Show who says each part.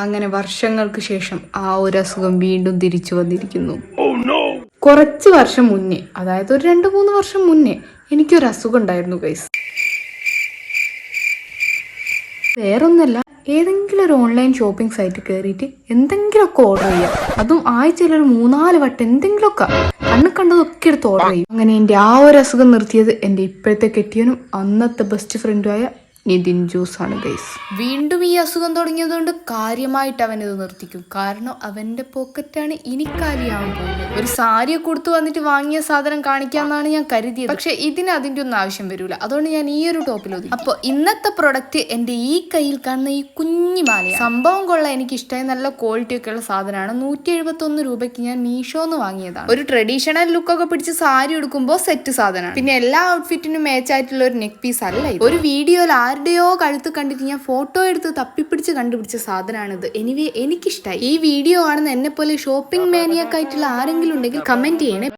Speaker 1: അങ്ങനെ വർഷങ്ങൾക്ക് ശേഷം ആ ഒരു അസുഖം വീണ്ടും തിരിച്ചു വന്നിരിക്കുന്നു. കുറച്ച് വർഷം മുന്നേ, അതായത് ഒരു 2-3 വർഷം മുന്നേ എനിക്കൊരു അസുഖം ഉണ്ടായിരുന്നു ഗൈസ്. വേറൊന്നല്ല, ഏതെങ്കിലും ഒരു ഓൺലൈൻ ഷോപ്പിംഗ് സൈറ്റ് കയറിയിട്ട് എന്തെങ്കിലുമൊക്കെ ഓർഡർ ചെയ്യാം. അതും ആഴ്ചയിൽ ഒരു 3-4 വട്ടം എന്തെങ്കിലുമൊക്കെ കണ്ടതൊക്കെ എടുത്ത് ഓർഡർ ചെയ്യും. അങ്ങനെ എൻ്റെ ആ ഒരു അസുഖം നിർത്തിയത് എൻ്റെ ഇപ്പോഴത്തെ കെട്ടിയനും അന്നത്തെ ബെസ്റ്റ് ഫ്രണ്ടുമായ നിതിൻ ജോസ് ആണ് ഗൈസ്. വീണ്ടും ഈ അസുഖം തുടങ്ങിയതുകൊണ്ട് കാര്യമായിട്ട് അവൻ ഇത് നിർത്തിക്കും. കാരണം അവന്റെ പോക്കറ്റാണ് ഇനി കാലിയാവാൻ പോകുന്നത്. ഒരു സാരിയെ കൊടുത്തു വന്നിട്ട് വാങ്ങിയ സാധനം കാണിക്കാന്നാണ് ഞാൻ കരുതിയത്. പക്ഷെ ഇതിന് അതിന്റെ ഒന്നും ആവശ്യം വരൂല. അതുകൊണ്ട് ഞാൻ ഈ ഒരു ടോപ്പിൽ ഒതുങ്ങി. അപ്പോൾ ഇന്നത്തെ പ്രൊഡക്റ്റ് എൻ്റെ ഈ കയ്യിൽ കാണുന്ന ഈ കുഞ്ഞി മാലയാണ്. സംഭവം കൊള്ളാം, എനിക്ക് ഇഷ്ടമായി. നല്ല ക്വാളിറ്റി ഒക്കെ ഉള്ള സാധനമാണ്. 171 രൂപയ്ക്ക് ഞാൻ മീഷോന്ന് വാങ്ങിയതാണ്. ഒരു ട്രഡീഷണൽ ലുക്കൊക്കെ പിടിച്ച് സാരി എടുക്കുമ്പോൾ സെറ്റ് സാധനമാണ്. പിന്നെ എല്ലാ ഔട്ട്ഫിറ്റിനും മാച്ച് ആയിട്ടുള്ള ഒരു നെക്ക് പീസ് അല്ല ഇത്. ഒരു വീഡിയോയിൽ ആരുടെയോ കഴുത്ത് കണ്ടിട്ട് ഞാൻ ഫോട്ടോ എടുത്ത് തപ്പിപ്പിടിച്ച് കണ്ടുപിടിച്ച സാധനമാണിത്. എനിവേ എനിക്കിഷ്ടമായി. ഈ വീഡിയോ കാണുന്ന എന്നെ പോലെ ഷോപ്പിംഗ് മാനിയൊക്കെ ആയിട്ടുള്ള ആരെങ്കിലും ഉണ്ടെങ്കിൽ കമന്റ് ചെയ്യണേ.